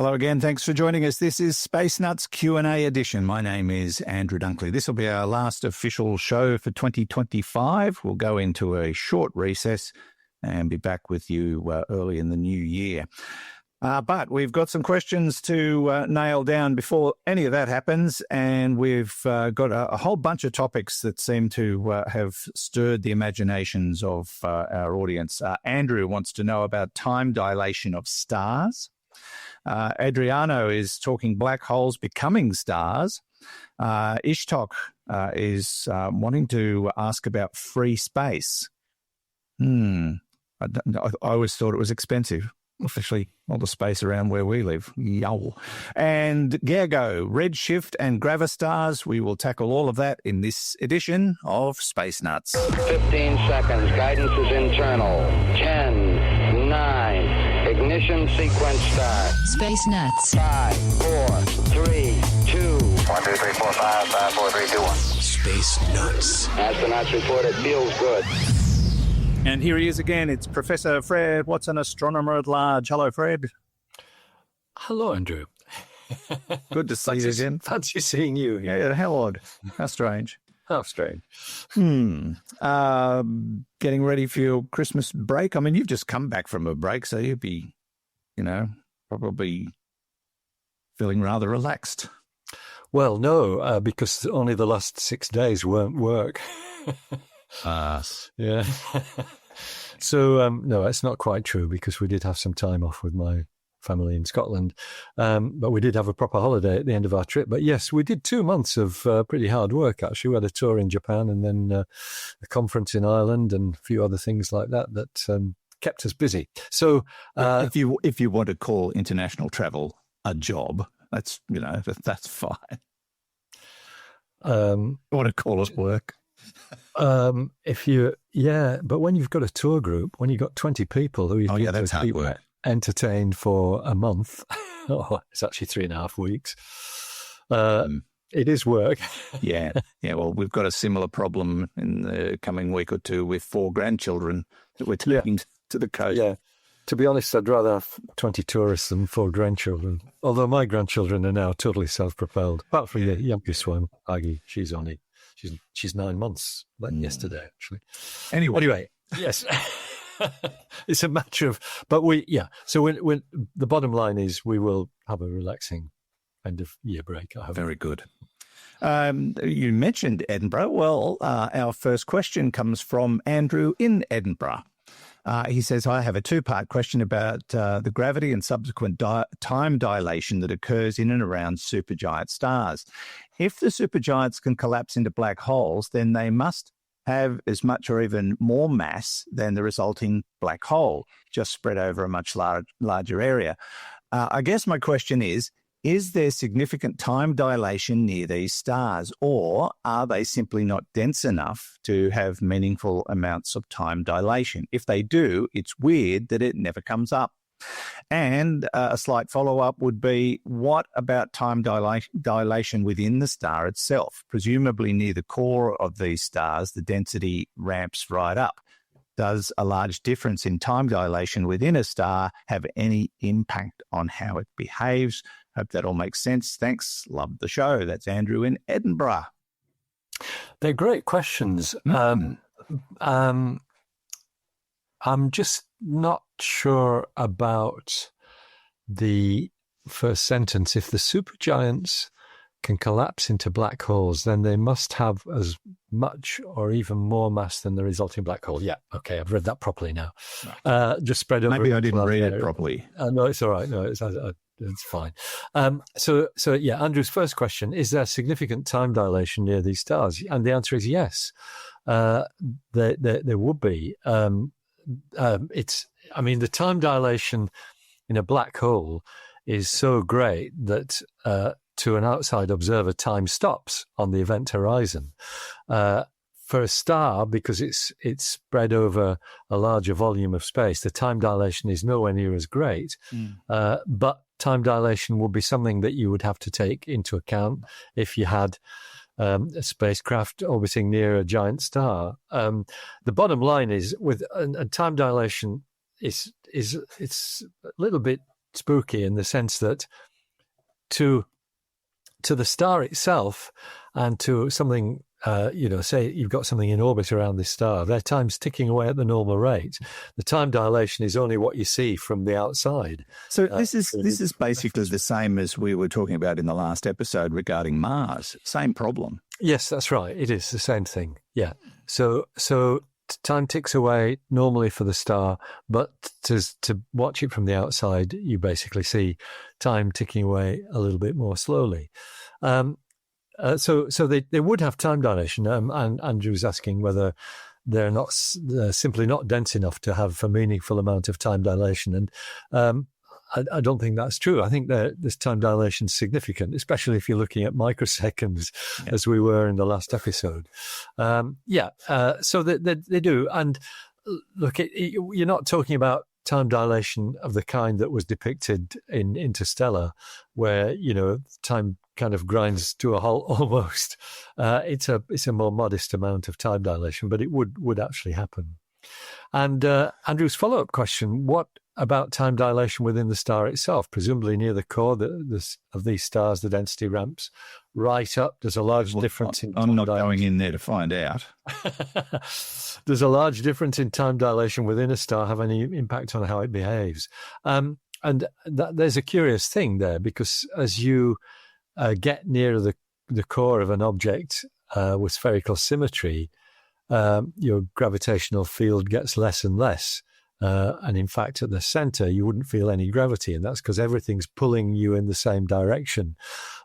Hello again. Thanks for joining us. This is Space Nuts Q&A edition. My name is Andrew Dunkley. This will be our last official show for 2025. We'll go into a short recess and be back with you early in the new year. But we've got some questions to nail down before any of that happens, and we've got a whole bunch of topics that seem to have stirred the imaginations of our audience. Andrew wants to know about time dilation of stars. Adriano is talking black holes becoming stars. Ishtok is wanting to ask about free space. I always thought it was expensive, especially all the space around where we live. Yow. And Gergo, redshift and gravastars. We will tackle all of that in this edition of Space Nuts. 15 seconds. Guidance is internal. 10, 9. Ignition sequence start. Space Nuts. 5, 4, 3, 2. 1, 2, 3, 4, 5, 5, 4, 3, 2, 1. Space Nuts. Astronauts report it feels good. And here he is again. It's Professor Fred Watson, astronomer at large. Hello, Fred. Hello, Andrew. Good to see you again. Fancy seeing you. Yeah, how odd. How strange. How strange. Getting ready for your Christmas break. I mean, you've just come back from a break, so you'd be, probably feeling rather relaxed. Well, no, because only the last 6 days weren't work. Yeah. So, no, it's not quite true because we did have some time off with my family in Scotland. But we did have a proper holiday at the end of our trip. But yes, we did 2 months of pretty hard work, actually. We had a tour in Japan and then a conference in Ireland and a few other things like that kept us busy. So if you want to call international travel a job, that's fine. I want to call it work. But when you've got a tour group, when you've got 20 people who you've that's how it works. Entertained for a month, it's actually 3.5 weeks. It is work. Yeah. Well, we've got a similar problem in the coming week or two with 4 grandchildren that we're taking to the coast. Yeah. To be honest, I'd rather have 20 tourists than 4 grandchildren. Although my grandchildren are now totally self-propelled. Apart from the youngest one, Aggie, she's 9 months. Yesterday, actually. Anyway, yes. It's a matter of, So when the bottom line is, we will have a relaxing end of year break. I hope. Very good. You mentioned Edinburgh. Well, our first question comes from Andrew in Edinburgh. He says, I have a 2-part question about the gravity and subsequent time dilation that occurs in and around supergiant stars. If the supergiants can collapse into black holes, then they must have as much or even more mass than the resulting black hole, just spread over a much larger area. I guess my question is there significant time dilation near these stars, or are they simply not dense enough to have meaningful amounts of time dilation? If they do, it's weird that it never comes up. And a slight follow-up would be, what about time dilation within the star itself? Presumably near the core of these stars, the density ramps right up. Does a large difference in time dilation within a star have any impact on how it behaves? Hope that all makes sense. Thanks. Love the show. That's Andrew in Edinburgh. They're great questions. I'm just not sure about the first sentence. If the supergiants can collapse into black holes, then they must have as much or even more mass than the resulting black hole. Yeah, okay, I've read that properly now. Just spread over. Maybe I didn't read it properly. No, it's all right. No, it's fine. So Andrew's first question, is there significant time dilation near these stars? And the answer is yes. There would be. The time dilation in a black hole is so great that to an outside observer, time stops on the event horizon. For a star, because it's spread over a larger volume of space, the time dilation is nowhere near as great. But time dilation would be something that you would have to take into account if you had a spacecraft orbiting near a giant star. The bottom line is, with time dilation, it's a little bit spooky in the sense that to the star itself and to something, say you've got something in orbit around this star, their time's ticking away at the normal rate. The time dilation is only what you see from the outside. So this is basically the same as we were talking about in the last episode regarding Mars. Same problem. Yes, that's right. It is the same thing. Yeah. So time ticks away normally for the star, but to watch it from the outside, you basically see time ticking away a little bit more slowly. So they would have time dilation. And Andrew's asking whether they're not simply not dense enough to have a meaningful amount of time dilation. And I don't think that's true. I think that this time dilation is significant, especially if you're looking at microseconds, as we were in the last episode. So they do. And look, you're not talking about time dilation of the kind that was depicted in Interstellar, where time kind of grinds to a halt almost. It's a more modest amount of time dilation, but it would actually happen. And Andrew's follow-up question: what about time dilation within the star itself? Presumably near the core of these stars, the density ramps right up. There's a large difference in time I'm not dilation. going in there to find out. Does a large difference in time dilation within a star have any impact on how it behaves? And there's a curious thing there, because as you get nearer the core of an object with spherical symmetry, your gravitational field gets less and less. And in fact, at the center, you wouldn't feel any gravity. And that's because everything's pulling you in the same direction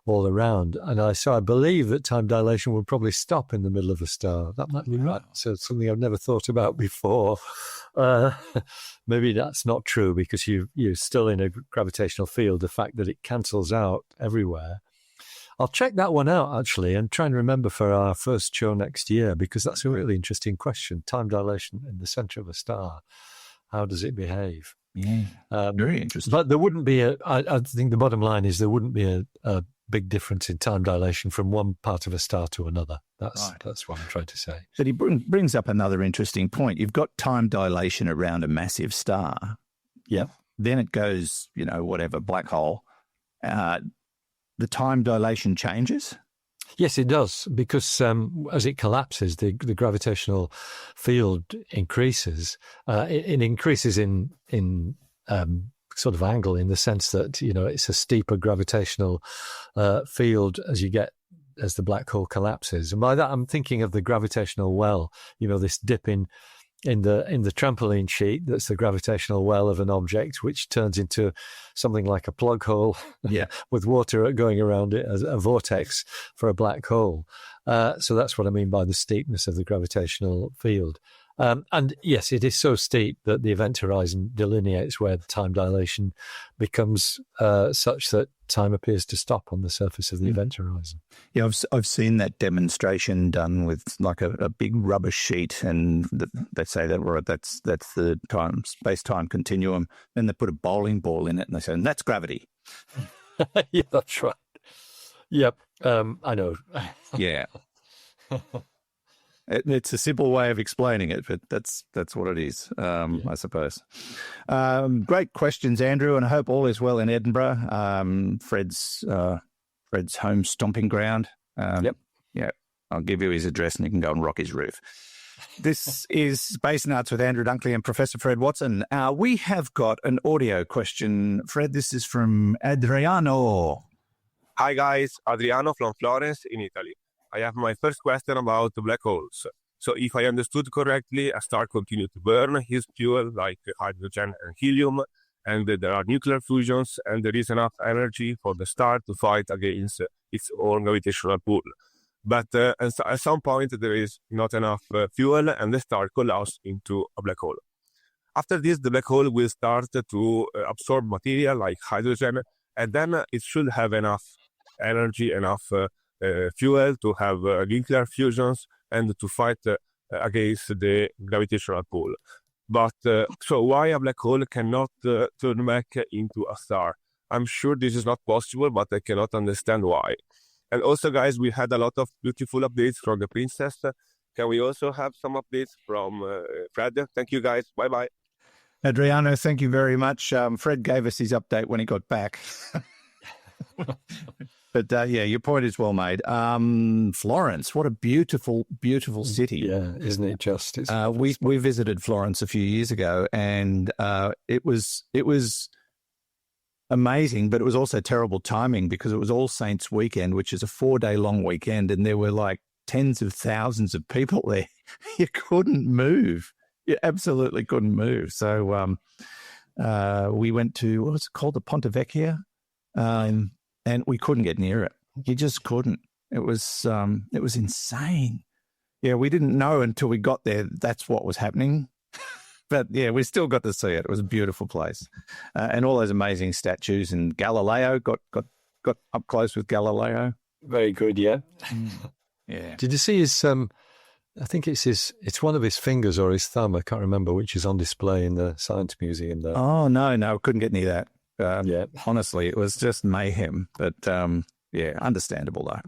all around. And I believe that time dilation will probably stop in the middle of a star. That might be right. So it's something I've never thought about before. Maybe that's not true, because you're still in a gravitational field. The fact that it cancels out everywhere. I'll check that one out, actually, and try and remember for our first show next year, because that's a really interesting question. Time dilation in the center of a star. How does it behave? Yeah, very interesting. But there wouldn't be I think the bottom line is there wouldn't be a big difference in time dilation from one part of a star to another. That's what I'm trying to say. But he brings up another interesting point. You've got time dilation around a massive star. Yeah. Then it goes, whatever, black hole. The time dilation changes? Yes, it does, because as it collapses, the gravitational field increases. It increases in sort of angle, in the sense that it's a steeper gravitational field as the black hole collapses. And by that, I'm thinking of the gravitational well. This dip in the trampoline sheet, that's the gravitational well of an object, which turns into something like a plug hole with water going around it as a vortex for a black hole. So that's what I mean by the steepness of the gravitational field. And yes, it is so steep that the event horizon delineates where the time dilation becomes such that time appears to stop on the surface of the event horizon. Yeah, I've seen that demonstration done with like a big rubber sheet, and they say that's the space-time continuum. Then they put a bowling ball in it, and they say, and that's gravity. Yeah, that's right. Yep, I know. Yeah. It's a simple way of explaining it, but that's what it is, I suppose. Great questions, Andrew, and I hope all is well in Edinburgh, Fred's home stomping ground. Yep. Yeah, I'll give you his address and you can go and rock his roof. This is Space Nuts with Andrew Dunkley and Professor Fred Watson. We have got an audio question. Fred, this is from Adriano. Hi guys, Adriano from Florence in Italy. I have my first question about black holes. So if I understood correctly, a star continues to burn his fuel like hydrogen and helium, and there are nuclear fusions, and there is enough energy for the star to fight against its own gravitational pull. But at some point, there is not enough fuel, and the star collapses into a black hole. After this, the black hole will start to absorb material like hydrogen, and then it should have enough energy, enough fuel to have nuclear fusions and to fight against the gravitational pull. But so why a black hole cannot turn back into a star? I'm sure this is not possible, but I cannot understand why. And also, guys, we had a lot of beautiful updates from the princess. Can we also have some updates from Fred? Thank you, guys. Bye-bye. Adriano, thank you very much. Fred gave us his update when he got back. But yeah, your point is well made. Florence, what a beautiful, beautiful city. Yeah, isn't it just? We visited Florence a few years ago, and it was amazing, but it was also terrible timing because it was All Saints weekend, which is a 4-day long weekend, and there were like tens of thousands of people there. You couldn't move. You absolutely couldn't move. So we went to, what was it called, the Ponte Vecchia, and we couldn't get near it. You just couldn't. It was insane. Yeah, we didn't know until we got there that's what was happening. But yeah, we still got to see it. It was a beautiful place, and all those amazing statues. And Galileo got up close with Galileo. Very good, yeah. Yeah. Did you see his? I think it's one of his fingers or his thumb. I can't remember, which is on display in the Science Museum there. Oh no, couldn't get near that. Yeah, honestly, it was just mayhem. But yeah, understandable though.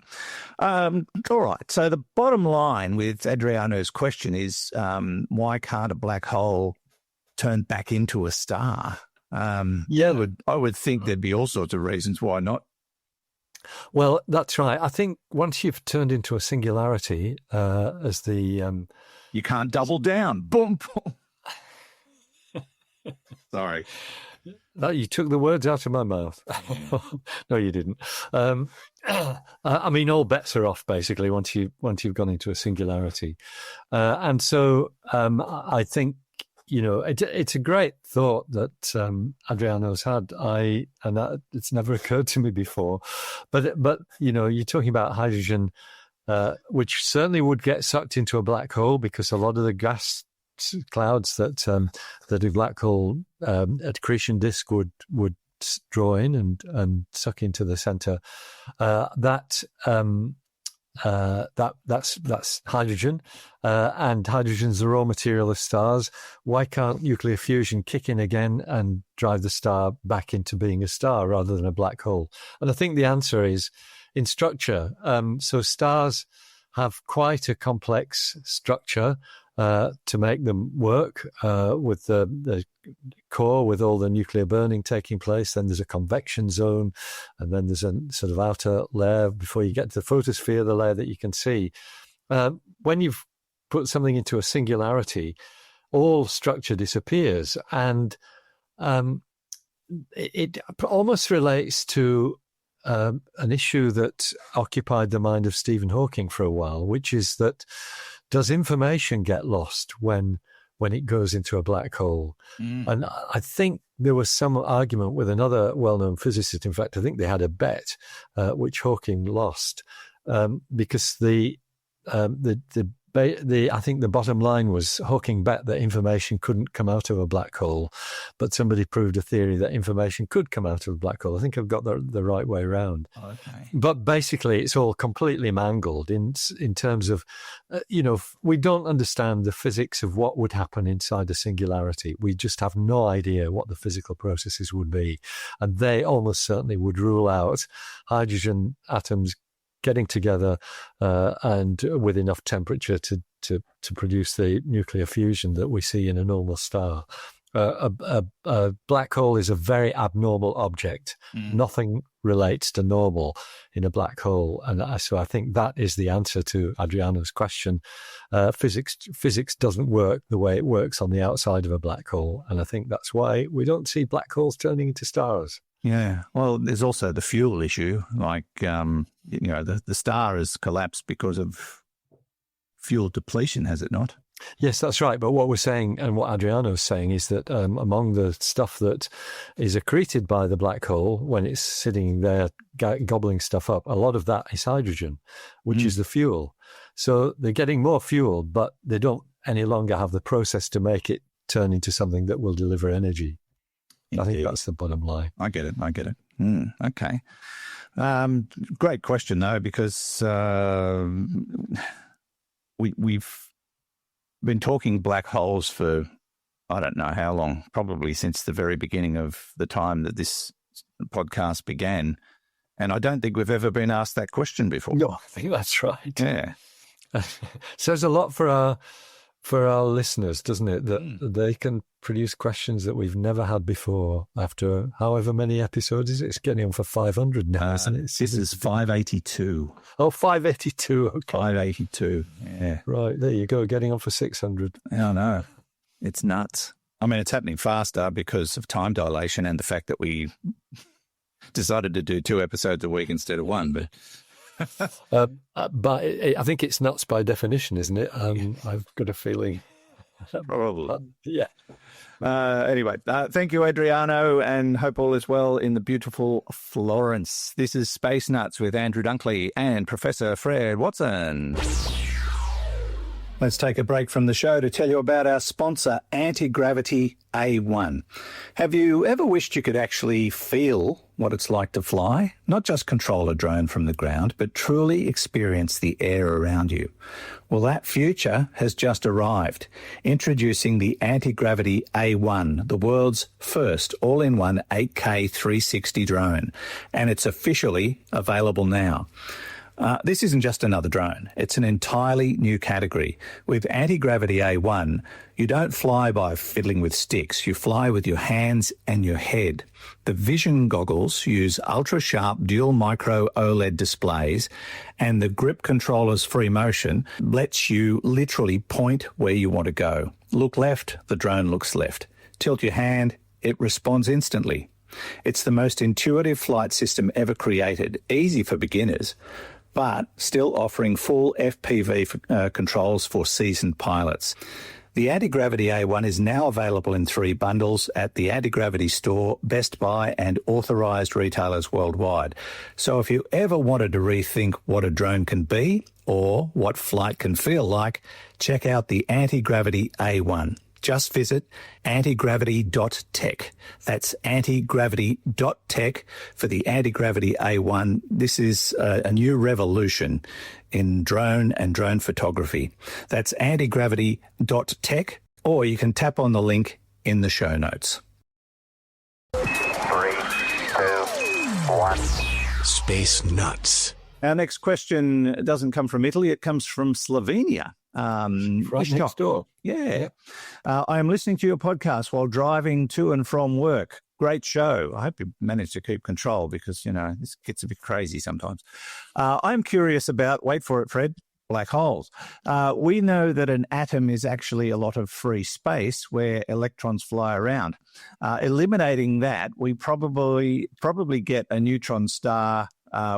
All right. So the bottom line with Adriano's question is, why can't a black hole turn back into a star? Yeah, I would think there'd be all sorts of reasons why not. Well, that's right. I think once you've turned into a singularity, as the you can't double down. Boom, boom. Sorry. No, you took the words out of my mouth. No, you didn't. I mean, all bets are off basically once you've gone into a singularity, and so I think it's a great thought that Adriano's had. It's never occurred to me before, but you're talking about hydrogen, which certainly would get sucked into a black hole because a lot of the gas clouds that a black hole accretion disk would draw in and suck into the center. That's hydrogen, and hydrogen's the raw material of stars. Why can't nuclear fusion kick in again and drive the star back into being a star rather than a black hole? And I think the answer is in structure. So stars have quite a complex structure to make them work, with the core, with all the nuclear burning taking place. Then there's a convection zone, and then there's a sort of outer layer before you get to the photosphere, the layer that you can see. When you've put something into a singularity, all structure disappears, and it almost relates to an issue that occupied the mind of Stephen Hawking for a while, which is that does information get lost when it goes into a black hole? And I think there was some argument with another well-known physicist. In fact, I think they had a bet, which Hawking lost, because I think the bottom line was Hawking bet that information couldn't come out of a black hole, but somebody proved a theory that information could come out of a black hole. I think I've got the right way around. Okay. But basically, it's all completely mangled in terms of, we don't understand the physics of what would happen inside a singularity. We just have no idea what the physical processes would be. And they almost certainly would rule out hydrogen atoms getting together and with enough temperature to produce the nuclear fusion that we see in a normal star. A black hole is a very abnormal object. Nothing relates to normal in a black hole, and so I think that is the answer to Adriano's question. Physics doesn't work the way it works on the outside of a black hole, and I think that's why we don't see black holes turning into stars. Yeah. Well, there's also the fuel issue. Like, the star has collapsed because of fuel depletion, has it not? Yes, that's right. But what we're saying, and what Adriano's saying, is that among the stuff that is accreted by the black hole when it's sitting there gobbling stuff up, a lot of that is hydrogen, which is the fuel. So they're getting more fuel, but they don't any longer have the process to make it turn into something that will deliver energy. Indeed. I think that's the bottom line. I get it. Okay. Great question, though, because we've been talking black holes for I don't know how long, probably since the very beginning of the time that this podcast began. And I don't think we've ever been asked that question before. No, I think that's right. Yeah. Says a lot for for our listeners, doesn't it? That they can produce questions that we've never had before after however many episodes is it? It's getting on for 500 now, isn't it? This is 582. Oh, 582. Okay. 582. Yeah. Right, there you go, getting on for 600. I know. It's nuts. I mean, it's happening faster because of time dilation and the fact that we decided to do 2 episodes a week instead of 1. But but I think it's nuts by definition, isn't it? I've got a feeling. probably. Yeah. Anyway, thank you, Adriano, and hope all is well in the beautiful Florence. This is Space Nuts with Andrew Dunkley and Professor Fred Watson. Let's take a break from the show to tell you about our sponsor, Anti-Gravity A1. Have you ever wished you could actually feel what it's like to fly? Not just control a drone from the ground, but truly experience the air around you. Well, that future has just arrived. Introducing the Anti-Gravity A1, the world's first all-in-one 8K 360 drone. And it's officially available now. This isn't just another drone. It's an entirely new category. With Anti-Gravity A1, you don't fly by fiddling with sticks. You fly with your hands and your head. The vision goggles use ultra-sharp dual micro OLED displays, and the grip controller's free motion lets you literally point where you want to go. Look left, the drone looks left. Tilt your hand, it responds instantly. It's the most intuitive flight system ever created, easy for beginners, but still offering full FPV controls for seasoned pilots. The Anti-Gravity A1 is now available in 3 bundles at the Anti-Gravity store, Best Buy and authorised retailers worldwide. So if you ever wanted to rethink what a drone can be or what flight can feel like, check out the Anti-Gravity A1. Just visit antigravity.tech. That's antigravity.tech for the Anti-Gravity A1. This is a new revolution in drone and drone photography. That's antigravity.tech, or you can tap on the link in the show notes. 3, 2, 1. Space Nuts. Our next question doesn't come from Italy. It comes from Slovenia. Right next door. Yeah. I am listening to your podcast while driving to and from work. Great show. I hope you manage to keep control because, this gets a bit crazy sometimes. I'm curious about, wait for it, Fred, black holes. We know that an atom is actually a lot of free space where electrons fly around. Eliminating that, we probably get a neutron star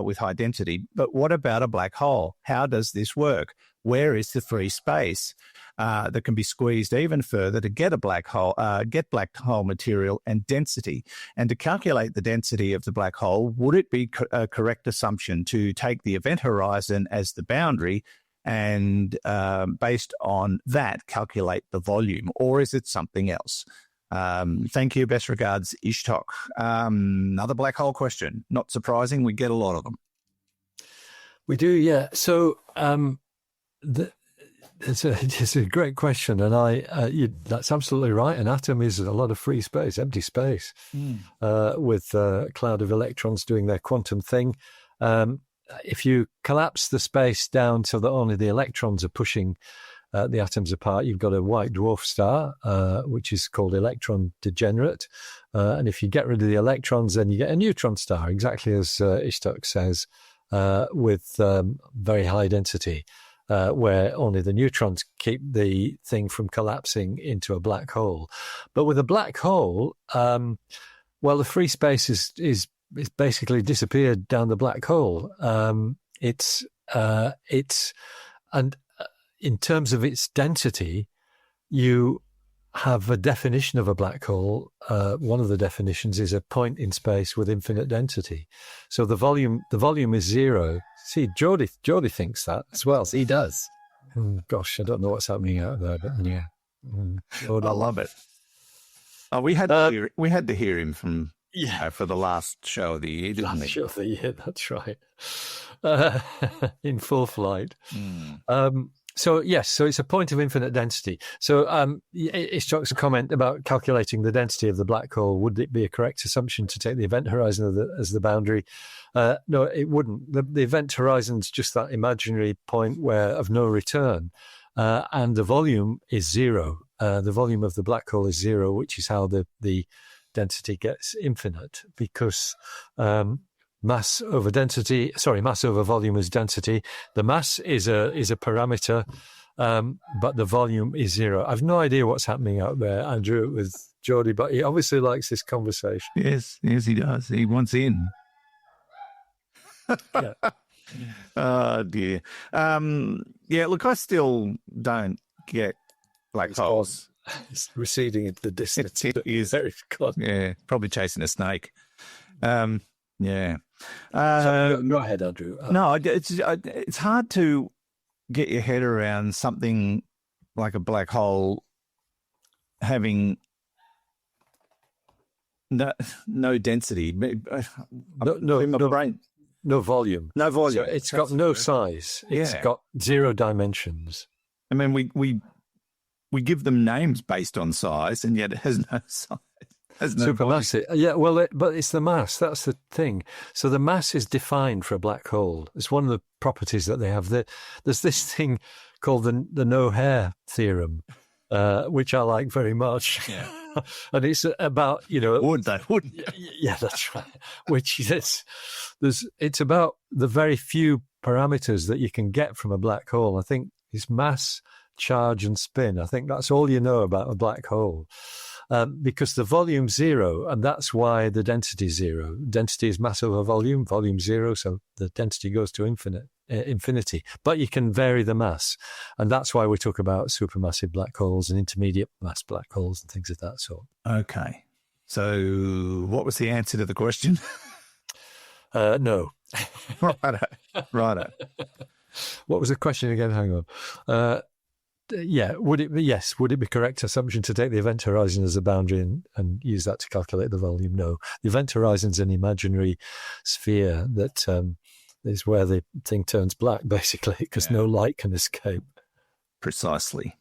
with high density. But what about a black hole? How does this work? Where is the free space that can be squeezed even further to get a black hole, get black hole material and density? And to calculate the density of the black hole, would it be a correct assumption to take the event horizon as the boundary and based on that, calculate the volume? Or is it something else? Thank you. Best regards, Ishtok. Another black hole question. Not surprising. We get a lot of them. We do, yeah. So it's a great question, and that's absolutely right. An atom is a lot of free space, empty space, with a cloud of electrons doing their quantum thing. If you collapse the space down so that only the electrons are pushing the atoms apart, you've got a white dwarf star, which is called electron degenerate. And if you get rid of the electrons, then you get a neutron star, exactly as Ishtok says, with very high density, where only the neutrons keep the thing from collapsing into a black hole. But with a black hole, the free space is basically disappeared down the black hole. And in terms of its density, you have a definition of a black hole. One of the definitions is a point in space with infinite density. So the volume is zero. See, Geordie thinks that as well. He does. Gosh, I don't know what's happening out there, but yeah. I love it. Oh, we had to hear him from for the last show of the year, didn't we? Last show of the year, that's right. In full flight. So it's a point of infinite density. So Ishtok's comment about calculating the density of the black hole, would it be a correct assumption to take the event horizon as the boundary? No, it wouldn't. The event horizon's just that imaginary point of no return. and the volume is zero. The volume of the black hole is zero, which is how the density gets infinite, because mass over volume is density. The mass is a parameter, but the volume is zero. I've no idea what's happening out there, Andrew, with Geordie, but he obviously likes this conversation. Yes, he does. He wants in. Yeah. Oh, dear. Look, I still don't get black holes. It's receding into the distance. It is. Very close. Yeah, probably chasing a snake. Yeah. Go ahead, Andrew. No, it's hard to get your head around something like a black hole having no density. No volume. No volume. So it's got no size. It's got zero dimensions. I mean, we give them names based on size, and yet it has no size. Supermassive. Yeah, well, but it's the mass. That's the thing. So the mass is defined for a black hole. It's one of the properties that they have. There's this thing called the no-hair theorem, which I like very much. Yeah. And it's about, Would they? Yeah, that's right. Which is, it's about the very few parameters that you can get from a black hole. I think it's mass, charge, and spin. I think that's all you know about a black hole. Because the volume's zero, and that's why the density is zero. Density is mass over volume, volume zero, so the density goes to infinity. But you can vary the mass, and that's why we talk about supermassive black holes and intermediate mass black holes and things of that sort. Okay. So what was the answer to the question? No. Righto. What was the question again? Hang on. Would it be correct assumption to take the event horizon as a boundary and use that to calculate the volume? No. The event horizon is an imaginary sphere that is where the thing turns black, basically, because no light can escape. Precisely.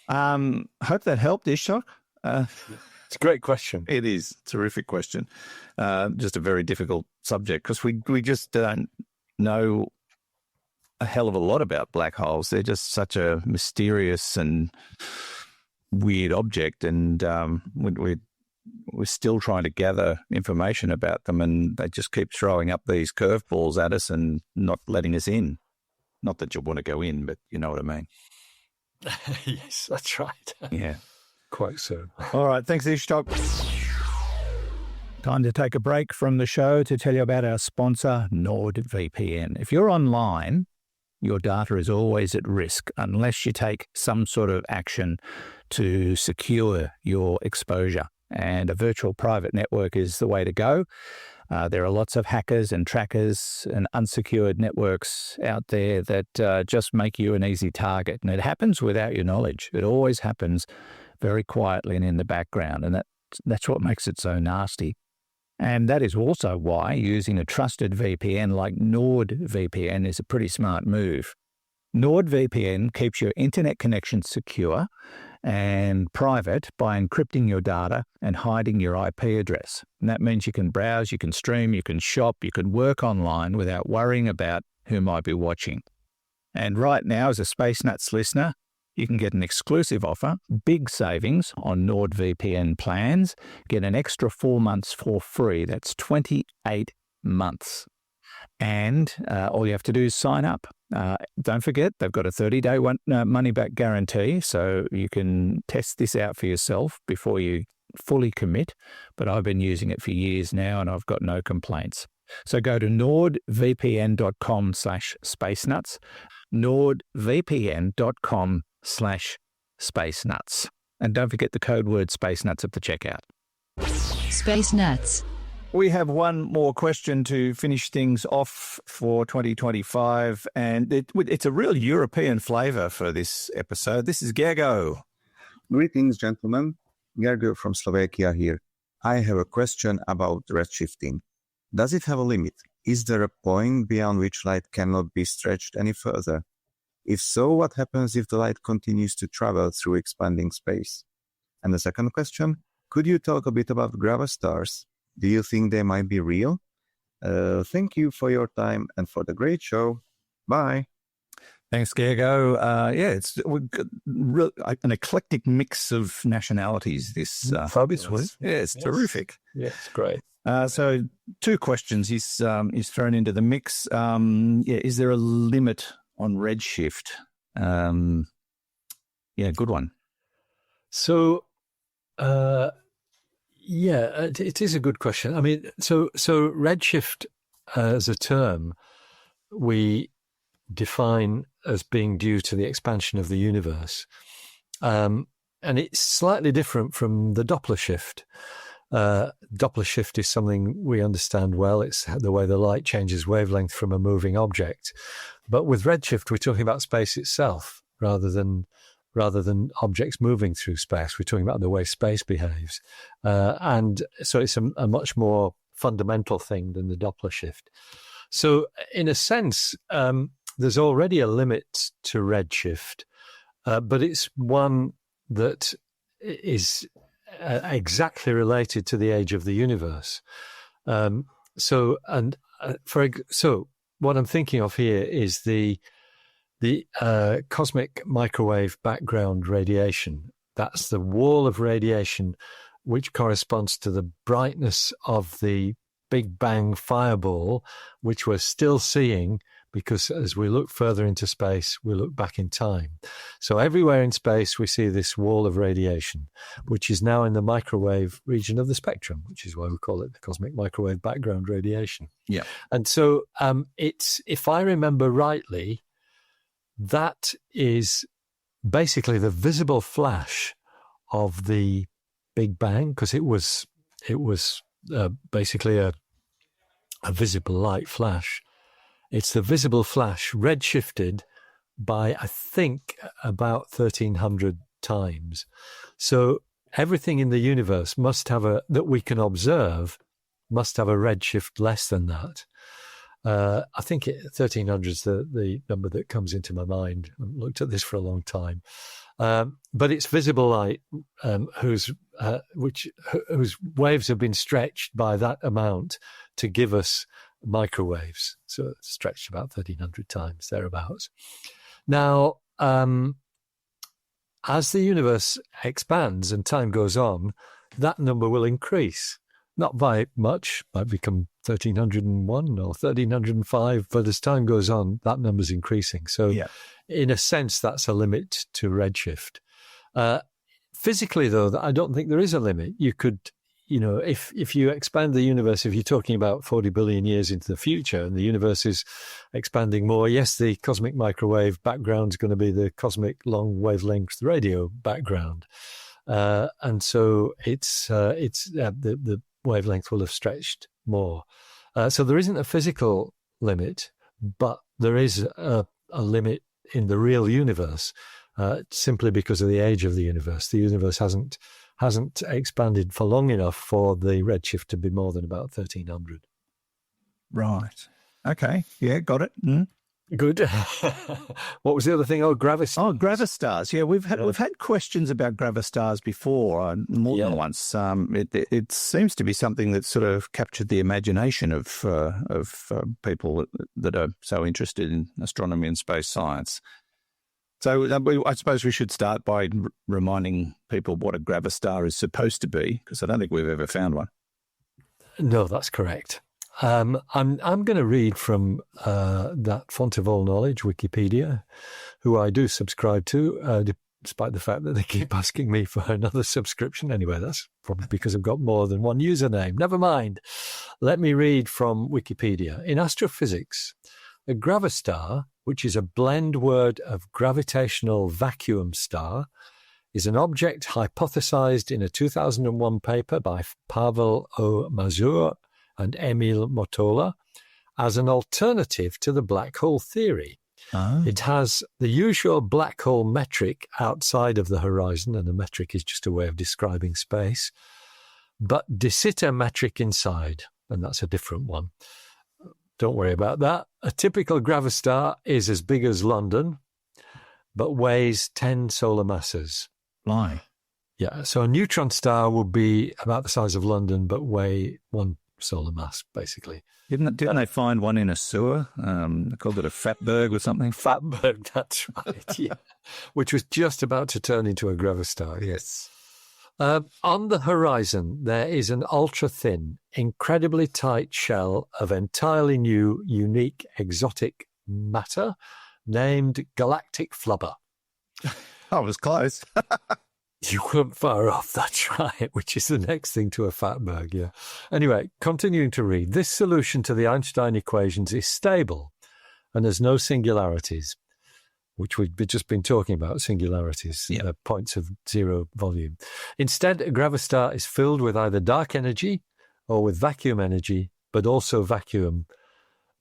Hope that helped, Ishak. It's a great question. It is. Terrific question. Just a very difficult subject, because we just don't know a hell of a lot about black holes. They're just such a mysterious and weird object, and we're still trying to gather information about them, and they just keep throwing up these curveballs at us and not letting us in. Not that you want to go in, but you know what I mean. Yes, that's right. Yeah. Quite so. All right. Thanks, Ishtok. Time to take a break from the show to tell you about our sponsor, NordVPN. If you're online, your data is always at risk unless you take some sort of action to secure your exposure. And a virtual private network is the way to go. There are lots of hackers and trackers and unsecured networks out there that just make you an easy target. And it happens without your knowledge. It always happens very quietly and in the background. And that's what makes it so nasty. And that is also why using a trusted VPN like NordVPN is a pretty smart move. NordVPN keeps your internet connection secure and private by encrypting your data and hiding your IP address. And that means you can browse, you can stream, you can shop, you can work online without worrying about who might be watching. And right now, as a Space Nuts listener, you can get an exclusive offer, big savings on NordVPN plans, get an extra 4 months for free. That's 28 months. And all you have to do is sign up. Don't forget, they've got a 30-day money-back guarantee, so you can test this out for yourself before you fully commit. But I've been using it for years now, and I've got no complaints. So go to nordvpn.com/spacenuts, nordvpn.com/spacenuts. And don't forget the code word Space Nuts at the checkout. Space Nuts. We have one more question to finish things off for 2025, and it's a real European flavour for this episode. This is Gergo. Greetings, gentlemen. Gergo from Slovakia here. I have a question about redshifting. Does it have a limit? Is there a point beyond which light cannot be stretched any further? If so, what happens if the light continues to travel through expanding space? And the second question, could you talk a bit about Gravastars? Do you think they might be real? Thank you for your time and for the great show. Bye. Thanks, Gergo. It's we've got an eclectic mix of nationalities. This Fabulous. it's terrific. Yeah, it's great. So 2 questions he's thrown into the mix. Is there a limit on redshift? Good one. So, it is a good question. I mean, so redshift as a term we define as being due to the expansion of the universe, and it's slightly different from the Doppler shift. Doppler shift is something we understand well. It's the way the light changes wavelength from a moving object. But with redshift, we're talking about space itself rather than objects moving through space. We're talking about the way space behaves. And so it's a much more fundamental thing than the Doppler shift. So in a sense, there's already a limit to redshift, but it's one that is exactly related to the age of the universe. So what I'm thinking of here is the cosmic microwave background radiation. That's the wall of radiation which corresponds to the brightness of the Big Bang fireball, which we're still seeing because as we look further into space, we look back in time. So everywhere in space, we see this wall of radiation, which is now in the microwave region of the spectrum, which is why we call it the cosmic microwave background radiation. Yeah. And so it's, if I remember rightly, that is basically the visible flash of the Big Bang, because it was basically a visible light flash. It's the visible flash redshifted by, I think, about 1,300 times. So everything in the universe that we can observe must have a redshift less than that. I think 1,300 is the number that comes into my mind. I've looked at this for a long time. But it's visible light whose waves have been stretched by that amount to give us microwaves. So it's stretched about 1,300 times, thereabouts. Now, as the universe expands and time goes on, that number will increase. Not by much, might become 1,301 or 1,305, but as time goes on, that number's increasing. So in a sense, that's a limit to redshift. Physically, though, I don't think there is a limit. You could, if you expand the universe, if you're talking about 40 billion years into the future and the universe is expanding more, yes, the cosmic microwave background is going to be the cosmic long wavelength radio background. And so the wavelength will have stretched more. So there isn't a physical limit, but there is a limit in the real universe, simply because of the age of the universe. The universe hasn't expanded for long enough for the redshift to be more than about 1,300. Right. Okay. Yeah, got it. Mm. Good. What was the other thing? Oh, Gravastars. Oh, Gravastars. Yeah, we've had questions about Gravastars before, more than once. It seems to be something that sort of captured the imagination of people that are so interested in astronomy and space science. So I suppose we should start by reminding people what a Gravistar is supposed to be, because I don't think we've ever found one. No, that's correct. I'm going to read from that font of all knowledge, Wikipedia, who I do subscribe to, despite the fact that they keep asking me for another subscription. Anyway, that's probably because I've got more than one username. Never mind. Let me read from Wikipedia. In astrophysics, a gravistar, which is a blend word of gravitational vacuum star, is an object hypothesized in a 2001 paper by Pavel O. Mazur and Emil Motola as an alternative to the black hole theory. Oh. It has the usual black hole metric outside of the horizon, and a metric is just a way of describing space, but de Sitter metric inside, and that's a different one. Don't worry about that. A typical gravistar is as big as London, but weighs 10 solar masses. Why? Yeah, so a neutron star would be about the size of London, but weigh 1 solar mass, basically. Didn't they find one in a sewer? They called it a fatberg or something. Fatberg, that's right, yeah. Which was just about to turn into a Gravastar. Yes. On the horizon, there is an ultra-thin, incredibly tight shell of entirely new, unique, exotic matter named galactic flubber. I was close. You weren't far off, that's right, which is the next thing to a fatberg, yeah. Anyway, continuing to read. This solution to the Einstein equations is stable and has no singularities, which we've just been talking about, singularities, points of zero volume. Instead, a Gravastar is filled with either dark energy or with vacuum energy, but also vacuum.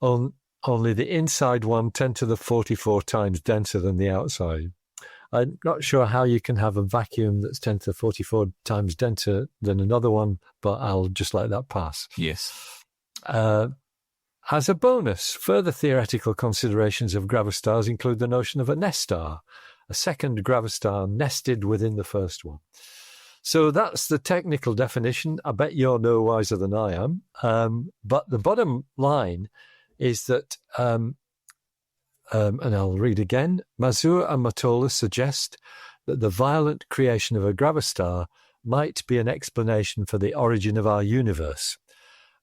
Only the inside one 10 to the 44 times denser than the outside. I'm not sure how you can have a vacuum that's 10 to the 44 times denser than another one, but I'll just let that pass. Yes. As a bonus, further theoretical considerations of Gravastars include the notion of a nest star, a second Gravastar nested within the first one. So that's the technical definition. I bet you're no wiser than I am. But the bottom line is that, and I'll read again, Mazur and Matola suggest that the violent creation of a Gravastar might be an explanation for the origin of our universe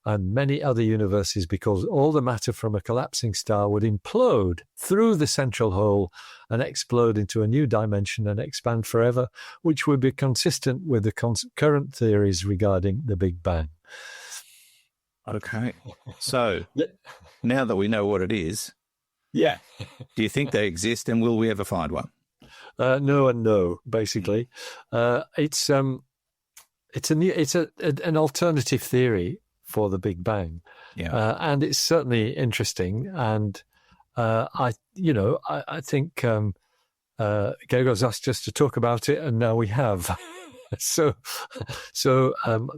and many other universes, because all the matter from a collapsing star would implode through the central hole and explode into a new dimension and expand forever, which would be consistent with the current theories regarding the Big Bang. Okay. So now that we know what it is, yeah, do you think they exist, and will we ever find one? No and no, basically. It's an alternative theory for the Big Bang, and it's certainly interesting. And I think Gregor's asked us to talk about it, and now we have. so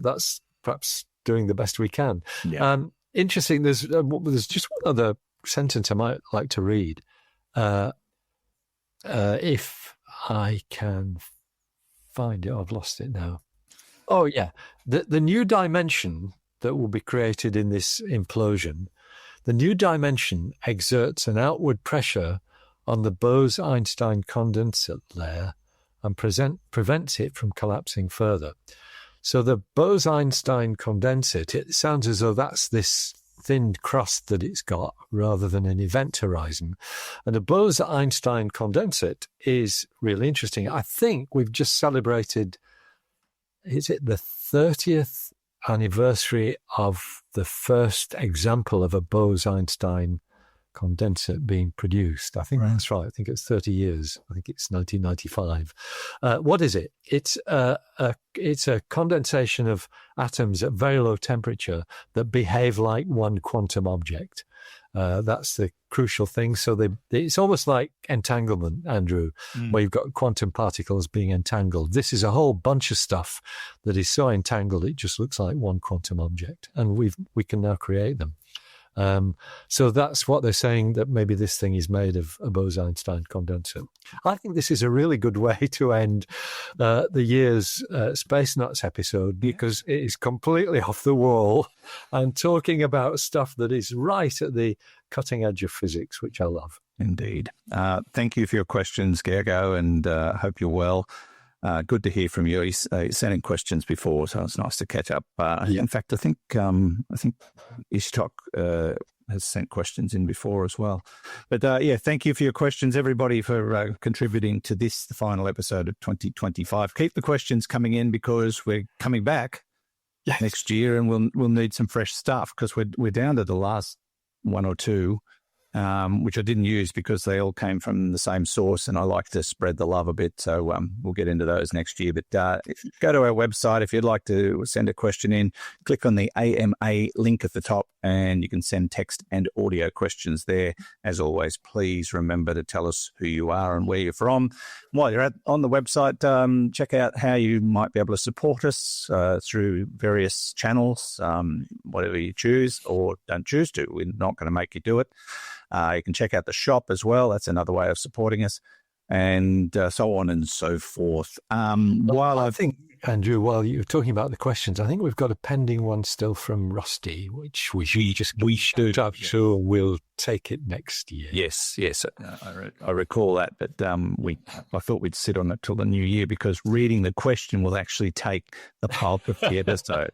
that's perhaps doing the best we can. Yeah. Interesting. There's just one other sentence I might like to read, if I can find it. I've lost it now. Oh yeah, the new dimension that will be created in this implosion, the new dimension exerts an outward pressure on the Bose-Einstein condensate layer and prevents it from collapsing further. So the Bose-Einstein condensate, it sounds as though that's this thin crust that it's got rather than an event horizon. And the Bose-Einstein condensate is really interesting. I think we've just celebrated, is it the 30th anniversary of the first example of a Bose-Einstein condensate being produced? I think that's right. I think it's 30 years. I think it's 1995. What is it? It's a condensation of atoms at very low temperature that behave like one quantum object. That's the crucial thing. So it's almost like entanglement, Andrew, where you've got quantum particles being entangled. This is a whole bunch of stuff that is so entangled it just looks like one quantum object, and we can now create them. So that's what they're saying, that maybe this thing is made of a Bose-Einstein condensate. I think this is a really good way to end the year's Space Nuts episode, because it is completely off the wall and talking about stuff that is right at the cutting edge of physics, which I love. Indeed. Thank you for your questions, Gergo, and hope you're well. Good to hear from you. He's sent in questions before, so it's nice to catch up. In fact, I think Ishtok has sent questions in before as well. But thank you for your questions, everybody, for contributing to this, the final episode of 2025. Keep the questions coming in, because we're coming back next year, and we'll need some fresh stuff, because we're down to the last one or two. Which I didn't use because they all came from the same source, and I like to spread the love a bit. So we'll get into those next year. But go to our website if you'd like to send a question in. Click on the AMA link at the top, and you can send text and audio questions there. As always, please remember to tell us who you are and where you're from. While you're on the website, check out how you might be able to support us through various channels, whatever you choose or don't choose to. We're not going to make you do it. You can check out the shop as well. That's another way of supporting us. and so on and so forth. I think, Andrew, while you're talking about the questions, I think we've got a pending one still from Rusty, which we should have, so we'll take it next year. Yes. I recall that, but I thought we'd sit on it till the new year because reading the question will actually take the pulp of the episode.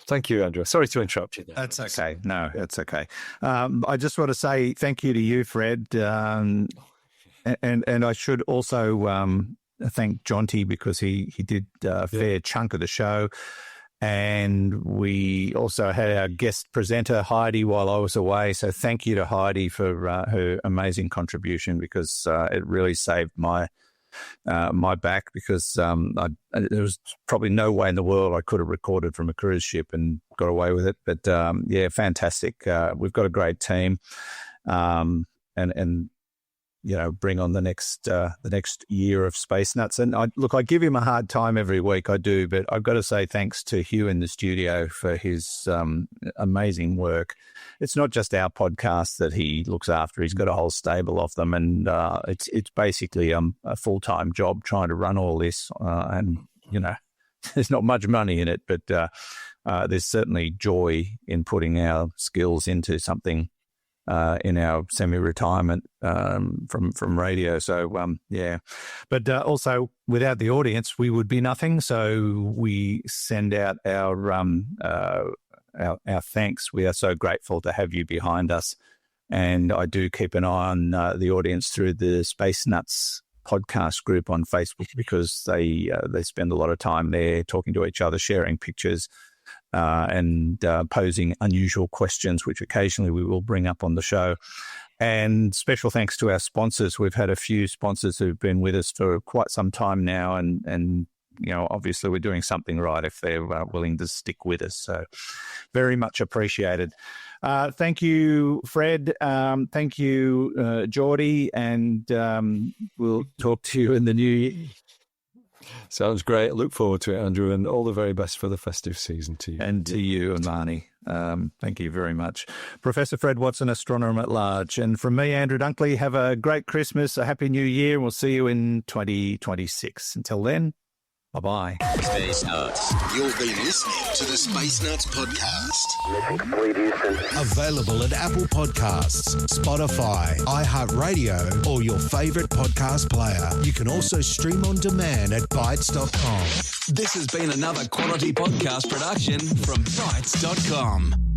Thank you, Andrew. Sorry to interrupt you there. That's okay. No, that's okay. I just want to say thank you to you, Fred. And I should also thank Jonty because he did a fair chunk of the show. And we also had our guest presenter, Heidi, while I was away. So thank you to Heidi for her amazing contribution because it really saved my back because there was probably no way in the world I could have recorded from a cruise ship and got away with it. But fantastic. We've got a great team, and bring on the next year of Space Nuts. And I give him a hard time every week, I do, but I've got to say thanks to Hugh in the studio for his amazing work. It's not just our podcast that he looks after. He's got a whole stable of them, and it's basically a full-time job trying to run all this. And, there's not much money in it, but there's certainly joy in putting our skills into something in our semi-retirement from radio. So, But also, without the audience, we would be nothing. So we send out our thanks. We are so grateful to have you behind us. And I do keep an eye on the audience through the Space Nuts podcast group on Facebook because they spend a lot of time there talking to each other, sharing pictures, and posing unusual questions, which occasionally we will bring up on the show. And special thanks to our sponsors. We've had a few sponsors who've been with us for quite some time now, and obviously we're doing something right if they're willing to stick with us. So very much appreciated. Thank you, Fred. Thank you, Geordie, and we'll talk to you in the new year. Sounds great. Look forward to it, Andrew, and all the very best for the festive season to you. And to you, Amani. Thank you very much. Professor Fred Watson, Astronomer at Large. And from me, Andrew Dunkley, have a great Christmas, a happy new year, and we'll see you in 2026. Until then, bye-bye. Space Nuts. You've been listening to the Space Nuts podcast. Mission complete, Houston. Available at Apple Podcasts, Spotify, iHeartRadio, or your favorite podcast player. You can also stream on demand at Bytes.com. This has been another quality podcast production from Bytes.com.